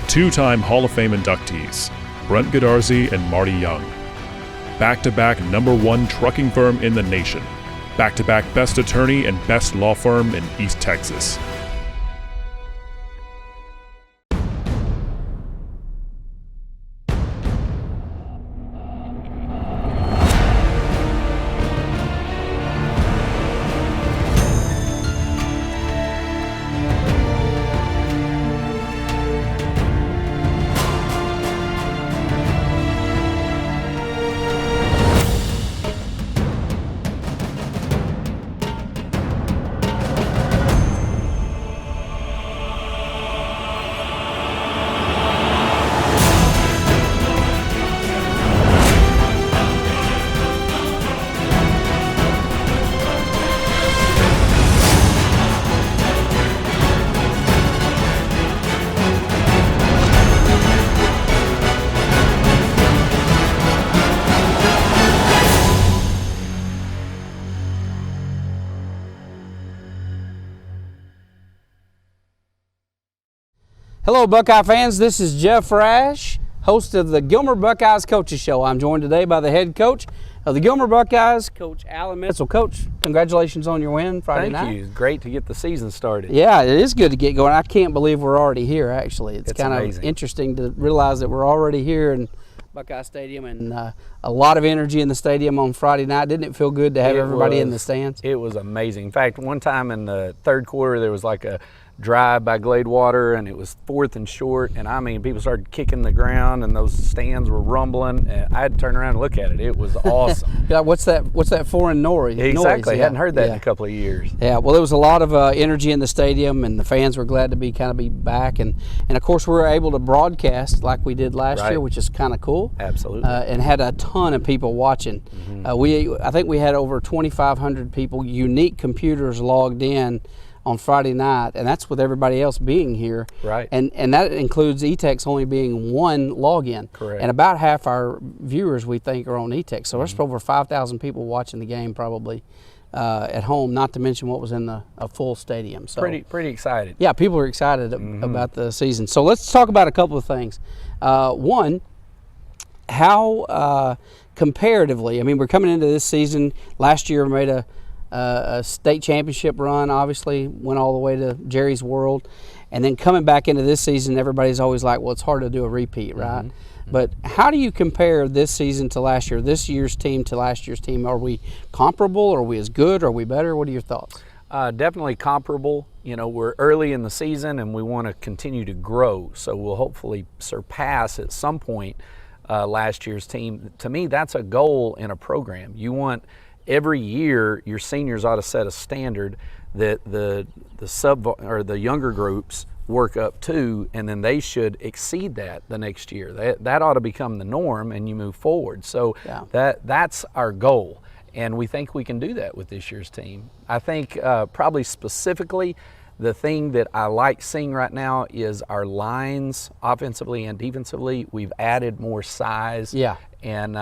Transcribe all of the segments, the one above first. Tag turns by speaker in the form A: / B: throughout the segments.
A: Two-time Hall of Fame inductees, Brent Godarzi and Marty Young. Back-to-back #1 trucking firm in the nation. Back-to-back best attorney and best law firm in East Texas.
B: Hello Buckeye fans, this is Jeff Rash, host of the Gilmer Buckeyes Coaches Show. I'm joined today by the head coach of the Gilmer Buckeyes, Coach Alan Mitchell. Coach, congratulations on your win Friday night.
C: Thank you. Great to get the season started.
B: Yeah, it is good to get going. I can't believe we're already here, actually. It's kind of interesting to realize that we're already here in Buckeye Stadium, and a lot of energy in the stadium on Friday night. Didn't it feel good to have everybody in the stands?
C: It was amazing. In fact, one time in the third quarter, there was like a drive by Gladewater, and it was 4th and short, and I mean, people started kicking the ground, and those stands were rumbling, and I had to turn around and look at it. It was awesome.
B: Yeah, what's that foreign noise?
C: Exactly.
B: Yeah.
C: Hadn't heard that in a couple of years.
B: Yeah, well, there was a lot of energy in the stadium, and the fans were glad to be back, and of course we were able to broadcast like we did last year, which is kind of cool.
C: Absolutely.
B: And had a ton of people watching. I think we had over 2,500 people, unique computers logged in on Friday night, and that's with everybody else being here.
C: Right.
B: And that includes eTex only being one login.
C: Correct.
B: And about half our viewers, we think, are on eTex. So there's over 5,000 people watching the game probably at home, not to mention what was in a full stadium. So
C: pretty excited.
B: Yeah, people are excited about the season. So let's talk about a couple of things. One, how comparatively, I mean, we're coming into this season. Last year we made a state championship run, obviously went all the way to Jerry's World, and then coming back into this season, everybody's always like, well, it's hard to do a repeat, right? But how do you compare this season to last year, this year's team to last year's team? Are we comparable? Are we as good? Are we better? What are your thoughts?
C: Definitely comparable. You know, we're early in the season and we want to continue to grow, so we'll hopefully surpass at some point last year's team. To me, that's a goal in a program. You want every year your seniors ought to set a standard that the sub or the younger groups work up to, and then they should exceed that the next year. That ought to become the norm, and you move forward. So that's our goal, and we think we can do that with this year's team. I think probably specifically the thing that I like seeing right now is our lines, offensively and defensively. We've added more size. Yeah. And,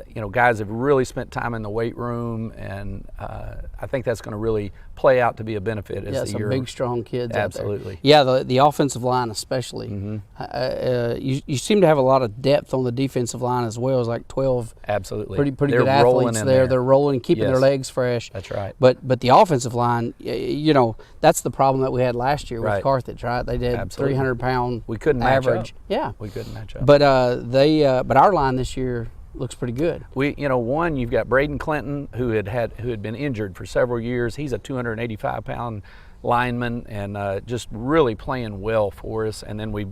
C: you know, guys have really spent time in the weight room, and I think that's going to really play out to be a benefit as the year.
B: Some big, strong kids
C: Absolutely.
B: out there. Yeah, the offensive line especially. You seem to have a lot of depth on the defensive line as well. It's like 12
C: Absolutely.
B: pretty good athletes there. They're rolling, keeping their legs fresh.
C: That's right.
B: But the offensive line, you know, that's the problem that we had last year with Carthage, right? They did 300-pound
C: we couldn't
B: average.
C: Match up.
B: Yeah.
C: We couldn't match up.
B: But but our line this year looks pretty good.
C: You've got Braden Clinton, who had been injured for several years. He's a 285-pound lineman and just really playing well for us. And then we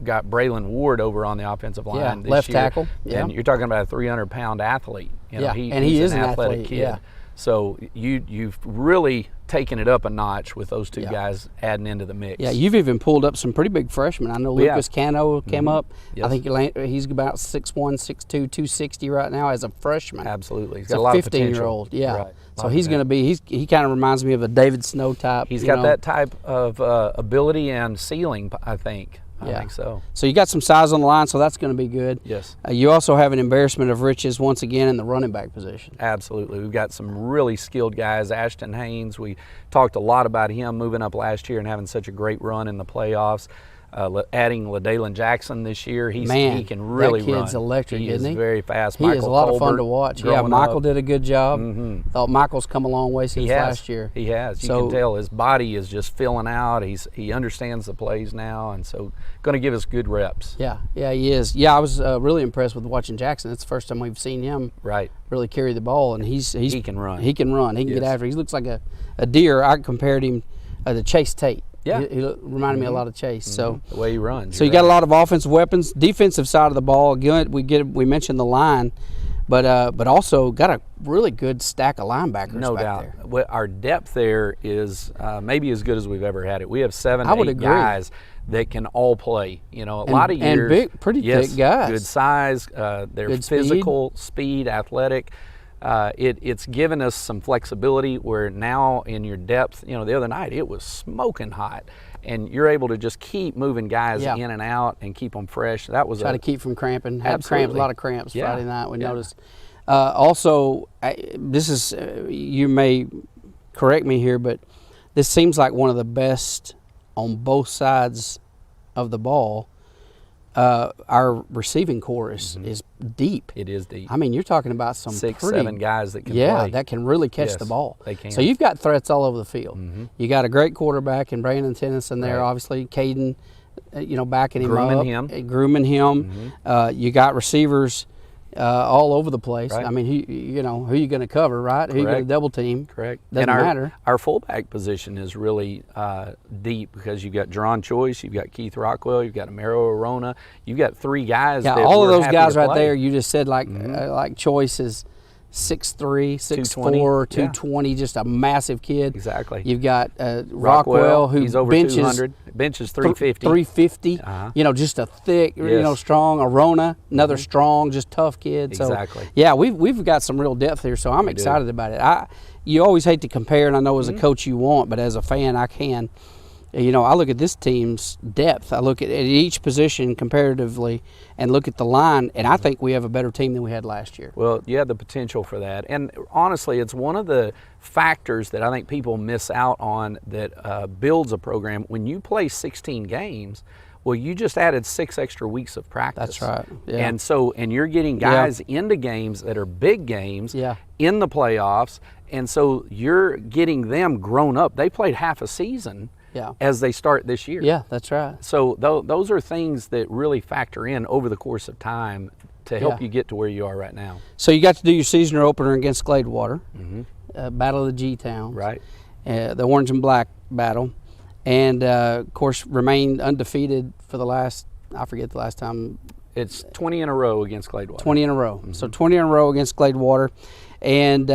C: got Braylon Ward over on the offensive line this
B: left
C: year.
B: Tackle. Yeah.
C: And you're talking about a 300-pound athlete.
B: He is an athletic kid.
C: Yeah. So you've really taken it up a notch with those two guys adding into the mix.
B: Yeah, you've even pulled up some pretty big freshmen. I know Lucas Cano came up.
C: Yes.
B: I think he's about 6'1", 6'2", 260 right now as a freshman.
C: Absolutely.
B: He's
C: got a lot of
B: 15-year-old. Yeah.
C: Right.
B: So he's going to be, he kind of reminds me of a David Snow type.
C: He's got that type of ability and ceiling, I think. I think so.
B: So you got some size on the line, so that's going to be good.
C: Yes.
B: You also have an embarrassment of riches once again in the running back position.
C: Absolutely. We've got some really skilled guys. Ashton Haynes, we talked a lot about him moving up last year and having such a great run in the playoffs. Adding LaDaylon Jackson this year, he can really
B: that
C: run.
B: kid's electric,
C: he
B: isn't
C: is
B: he?
C: very fast.
B: He
C: Michael
B: is a lot of fun
C: Colbert
B: to watch. Yeah,
C: growing
B: Michael
C: up.
B: did a good job. Thought Michael's come a long way since last year.
C: He has. You can tell his body is just filling out. He understands the plays now, and so going to give us good reps.
B: Yeah, he is. Yeah, I was really impressed with watching Jackson. It's the first time we've seen him really carry the ball, and he
C: can run.
B: He can run. He can get after it. He looks like a deer. I compared him to Chase Tate.
C: Yeah.
B: He reminded me a lot of Chase. So
C: the way he runs.
B: So you got a lot of offensive weapons. Defensive side of the ball, again, we mentioned the line, but also got a really good stack of linebackers.
C: No
B: back
C: doubt.
B: there.
C: Our depth there is maybe as good as we've ever had it. We have 8 guys that can all play. You know, a lot of years.
B: And pretty thick guys.
C: Good size. They're
B: good
C: physical, speed, athletic. It's given us some flexibility where now in your depth, you know, the other night it was smoking hot, and you're able to just keep moving guys in and out and keep them fresh. That was
B: try to keep from cramping. Had
C: absolutely.
B: a lot of cramps Friday night. We noticed. Also, this is you may correct me here, but this seems like one of the best on both sides of the ball. Our receiving core is deep.
C: It is deep.
B: I mean, you're talking about some
C: 6-7 guys that can play.
B: that can really catch the ball.
C: They can.
B: So you've got threats all over the field. You got a great quarterback in Brandon Tennyson there, obviously. Caden, backing him up. Grooming him. You got receivers all over the place.
C: Right.
B: I mean, who you going to cover, right? Who you going to double team?
C: Correct.
B: Doesn't matter.
C: Our fullback position is really deep because you've got Jerron Choice, you've got Keith Rockwell, you've got Amaro Arona. You've got 3 guys.
B: Yeah,
C: that
B: all of those
C: happy
B: guys
C: to
B: right
C: play.
B: there. You just said like Choice is 6'3", 6'4", 220, just a massive kid.
C: Exactly.
B: You've got Rockwell, who
C: he's over
B: benches
C: 200, benches 350.
B: 350. Just a thick, strong. Arona, another strong, just tough kid.
C: Exactly.
B: So, yeah, we've got some real depth here, so I'm excited about it. You always hate to compare, and I know as a coach you won't, but as a fan I can. I look at this team's depth. I look at each position comparatively and look at the line, and I think we have a better team than we had last year.
C: Well, you have the potential for that. And honestly, it's one of the factors that I think people miss out on that builds a program. When you play 16 games, well, you just added 6 extra weeks of practice.
B: That's right. Yeah.
C: And you're getting guys into games that are big games in the playoffs, and so you're getting them grown up. They played half a season. As they start this year.
B: Yeah, that's right.
C: So those are things that really factor in over the course of time to help you get to where you are right now.
B: So you got to do your season opener against Gladewater, Battle of the G-Towns.
C: Right.
B: The orange and black battle. And, of course, remained undefeated for the last, I forget the last time.
C: It's 20 in a row against Gladewater.
B: 20 in a row. So 20 in a row against Gladewater. And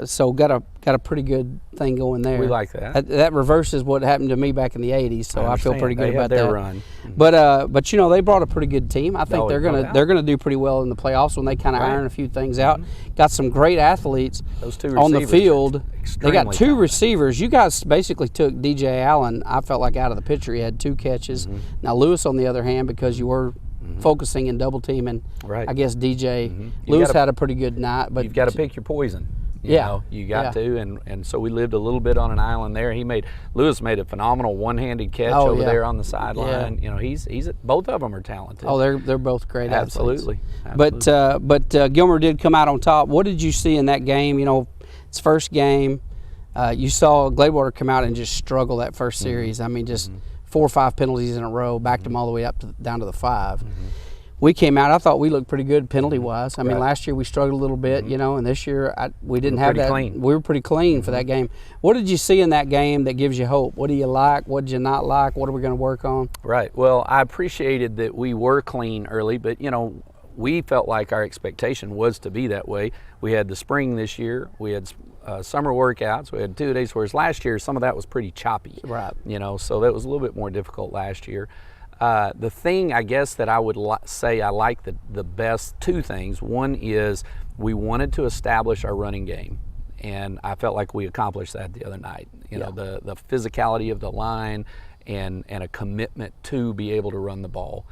B: so got a pretty good thing going there.
C: We like that.
B: That reverses what happened to me back in the 80s, so I feel pretty good about that.
C: Run.
B: But they brought a pretty good team. I think they're gonna do pretty well in the playoffs when they kind of iron a few things out. Got some great athletes on the field. They got 2 receivers. You guys basically took DJ Allen, I felt like, out of the picture. He had 2 catches. Now Lewis, on the other hand, because you were focusing and double teaming, I guess DJ Lewis had a pretty good night. But
C: you've got to pick your poison. You got to, and so we lived a little bit on an island there. Lewis made a phenomenal one-handed catch over there on the sideline. He's both of them are talented.
B: Oh, they're both great athletes.
C: Absolutely.
B: But Gilmer did come out on top. What did you see in that game? It's first game. You saw Gladewater come out and just struggle that first series. I mean, just 4 or 5 penalties in a row, backed them all the way up down to the 5. We came out, I thought we looked pretty good penalty-wise. I mean, last year we struggled a little bit, and this year we didn't have that.
C: Clean.
B: We were pretty clean for that game. What did you see in that game that gives you hope? What do you like? What did you not like? What are we going to work on?
C: Right. Well, I appreciated that we were clean early, but, we felt like our expectation was to be that way. We had the spring this year. We had summer workouts. We had 2 days, whereas last year some of that was pretty choppy.
B: Right.
C: So that was a little bit more difficult last year. The thing, I guess, that I would say I like the best, 2 things. One is we wanted to establish our running game, and I felt like we accomplished that the other night. The physicality of the line and a commitment to be able to run the ball.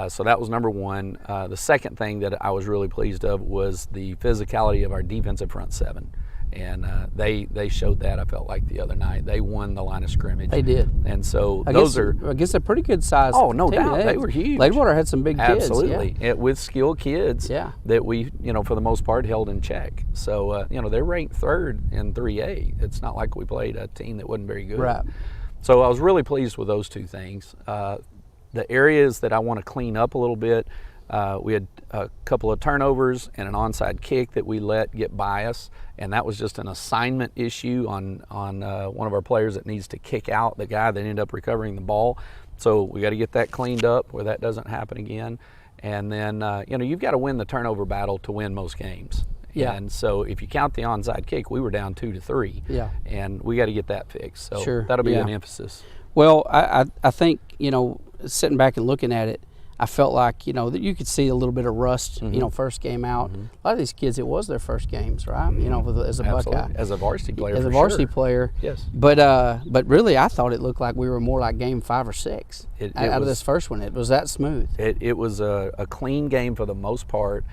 C: So that was number one. The second thing that I was really pleased of was the physicality of our defensive front 7. And they showed that, I felt like, the other night. They won the line of scrimmage.
B: They did.
C: And so
B: I guess a pretty good size.
C: Oh, no
B: team.
C: doubt. They were huge.
B: Lakewater had some big kids.
C: Absolutely. With skilled kids that we, for the most part, held in check. So, they're ranked third in 3A. It's not like we played a team that wasn't very good.
B: Right.
C: So I was really pleased with those two things. The areas that I want to clean up a little bit, we had a couple of turnovers and an onside kick that we let get by us, and that was just an assignment issue on one of our players that needs to kick out the guy that ended up recovering the ball. So we got to get that cleaned up where that doesn't happen again. And then, you've got to win the turnover battle to win most games.
B: Yeah.
C: And so if you count the onside kick, we were down 2-3.
B: Yeah.
C: And we got to get that fixed. So
B: Sure.
C: that'll be an emphasis.
B: Well, I think, sitting back and looking at it, I felt like, that you could see a little bit of rust, first game out. A lot of these kids, it was their first games, right? As a Buckeye.
C: As a varsity player,
B: As a varsity player.
C: Yes.
B: But really, I thought it looked like we were more like game 5 or 6 out of this first one. It was that smooth.
C: It was a clean game for the most part.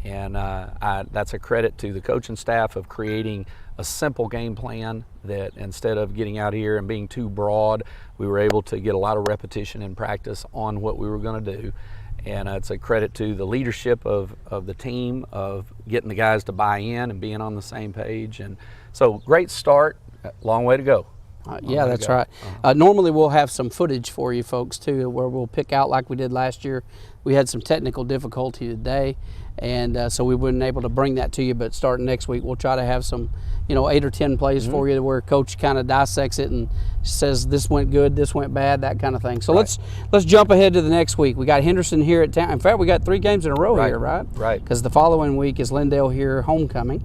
C: And that's a credit to the coaching staff of creating a simple game plan that instead of getting out here and being too broad, we were able to get a lot of repetition and practice on what we were going to do. And it's a credit to the leadership of the team of getting the guys to buy in and being on the same page. And so great start, long way to go.
B: Yeah, that's right. Normally we'll have some footage for you folks too, where we'll pick out like we did last year. We had some technical difficulty today, and so we weren't able to bring that to you. But starting next week, we'll try to have some, 8 or 10 plays for you where Coach kind of dissects it and says this went good, this went bad, that kind of thing. So let's jump ahead to the next week. We got Henderson here at town. In fact, we got 3 games in a row here, right?
C: Right.
B: Because the following week is Lindale here homecoming,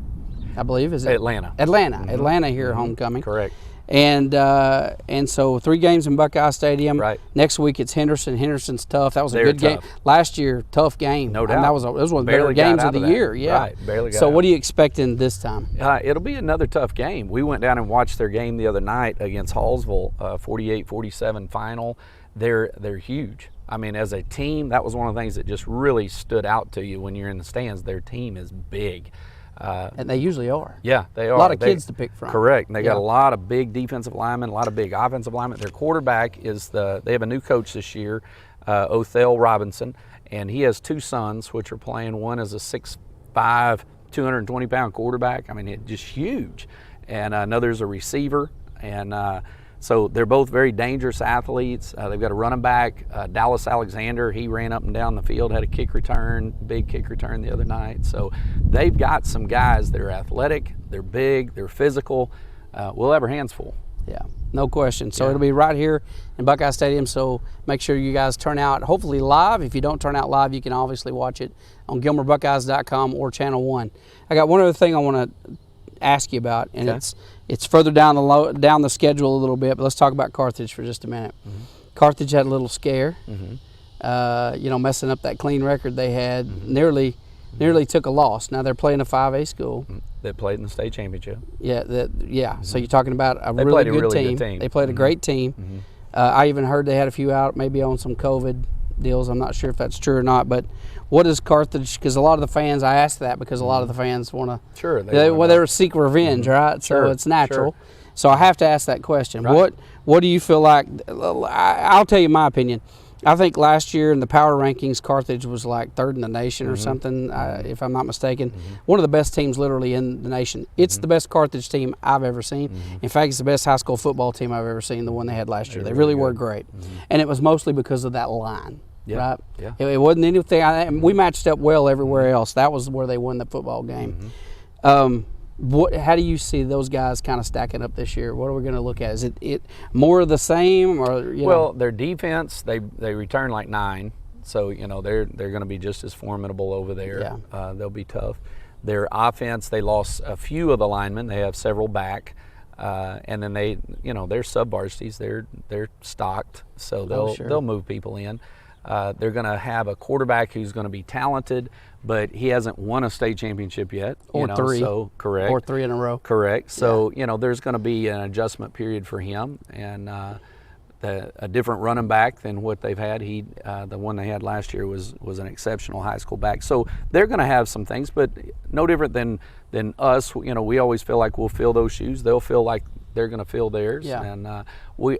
B: I believe. Is it
C: Atlanta?
B: Atlanta here homecoming.
C: Correct.
B: And so 3 games in Buckeye Stadium.
C: Right.
B: Next week it's Henderson. Henderson's tough. That was a
C: They're
B: good game.
C: tough.
B: Last year, tough game.
C: No doubt.
B: That was one of the better games of the year. Yeah.
C: Right. Barely got
B: So
C: out.
B: what are you expecting this time?
C: It'll be another tough game. We went down and watched their game the other night against Hallsville, 48-47 final. They're huge. I mean, as a team, that was one of the things that just really stood out to you when you're in the stands. Their team is big.
B: And they usually are.
C: Yeah, they are.
B: A lot of kids to pick from.
C: Correct. And they got a lot of big defensive linemen, a lot of big offensive linemen. Their quarterback is they have a new coach this year, Othell Robinson, and he has 2 sons, which are playing. One is a 6'5", 220-pound quarterback. I mean, it's just huge. And another's a receiver. And so they're both very dangerous athletes. They've got a running back, Dallas Alexander. He ran up and down the field, had a kick return, big kick return the other night. So they've got some guys that are athletic, they're big, they're physical. We'll have our hands full.
B: Yeah, no question. So it'll be right here in Buckeye Stadium. So make sure you guys turn out, hopefully live. If you don't turn out live, you can obviously watch it on GilmerBuckeyes.com or Channel 1. I got one other thing I want to ask you about, and it's further down the schedule a little bit, but let's talk about Carthage for just a minute. Carthage had a little scare, messing up that clean record they had. Nearly took a loss. Now they're playing a 5A school.
C: They played in the state championship.
B: Yeah. So you're talking about a
C: They
B: really
C: played a
B: good
C: really
B: team.
C: good team.
B: They played a great team. I even heard they had a few out, maybe on some COVID deals. I'm not sure if that's true or not, but what is Carthage? Because a lot of the fans, I asked that because a lot of the fans want to.
C: Sure.
B: They seek revenge, right?
C: Sure.
B: So it's natural.
C: Sure.
B: So I have to ask that question.
C: Right.
B: What do you feel like? I'll tell you my opinion. I think last year in the power rankings, Carthage was like 3rd in the nation or something, if I'm not mistaken. One of the best teams literally in the nation. It's the best Carthage team I've ever seen. In fact, it's the best high school football team I've ever seen, the one they had last year. They really were great. And it was mostly because of that line.
C: Yeah.
B: Right?
C: Yeah.
B: It wasn't anything. We matched up well everywhere else. That was where they won the football game. How do you see those guys kind of stacking up this year? What are we going to look at? Is it more of the same, or
C: Well, their defense, they return like 9, so they're going to be just as formidable over there.
B: Yeah.
C: They'll be tough. Their offense, they lost a few of the linemen. They have several back. And then they're sub-varsities. They're stocked, so they'll move people in. They're going to have a quarterback who's going to be talented, but he hasn't won a state championship yet.
B: Or 3.
C: So correct.
B: Or 3 in a row.
C: Correct. So there's going to be an adjustment period for him, and a different running back than what they've had. The one they had last year was an exceptional high school back. So they're going to have some things, but no different than us. You know, we always feel like we'll fill those shoes. They'll feel like they're going to fill theirs.
B: Yeah.
C: And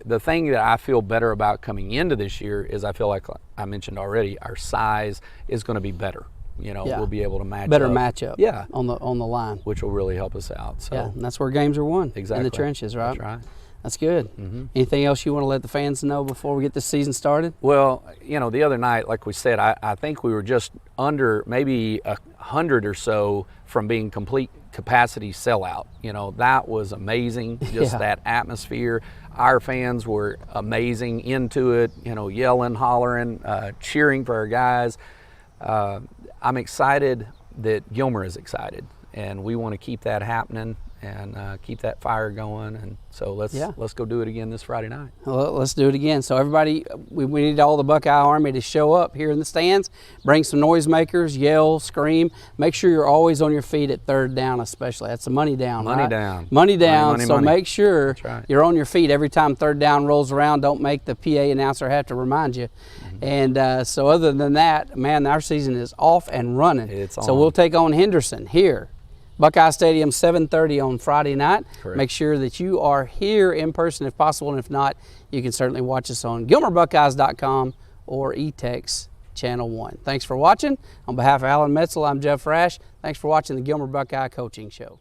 C: the thing that I feel better about coming into this year is I feel like I mentioned already, our size is going to be better. You know, we'll be able to match
B: better
C: up.
B: matchup.
C: Yeah.
B: On the line,
C: which will really help us out. So
B: yeah, and that's where games are won.
C: Exactly.
B: In the trenches, right?
C: That's right.
B: That's good. Anything else you want to let the fans know before we get this season started?
C: Well, you know, the other night, like we said, I think we were just under maybe 100 or so from being complete capacity sellout. You know, that was amazing, just that atmosphere. Our fans were amazing, into it, you know, yelling, hollering, cheering for our guys. I'm excited that Gilmer is excited, and we want to keep that happening and keep that fire going. And so let's go do it again this Friday night.
B: Well, let's do it again. So everybody, we need all the Buckeye Army to show up here in the stands. Bring some noisemakers, yell, scream. Make sure you're always on your feet at third down, especially. That's the money down.
C: Money
B: right?
C: down.
B: Money down.
C: Money,
B: so
C: money.
B: make sure
C: right.
B: you're on your feet every time third down rolls around. Don't make the PA announcer have to remind you. And so other than that, man, our season is off and running.
C: It's on.
B: So we'll take on Henderson here. Buckeye Stadium, 7:30 on Friday night.
C: Correct.
B: Make sure that you are here in person if possible, and if not, you can certainly watch us on GilmerBuckeyes.com or eTex Channel 1. Thanks for watching. On behalf of Alan Metzel, I'm Jeff Rash. Thanks for watching the Gilmer Buckeye Coaching Show.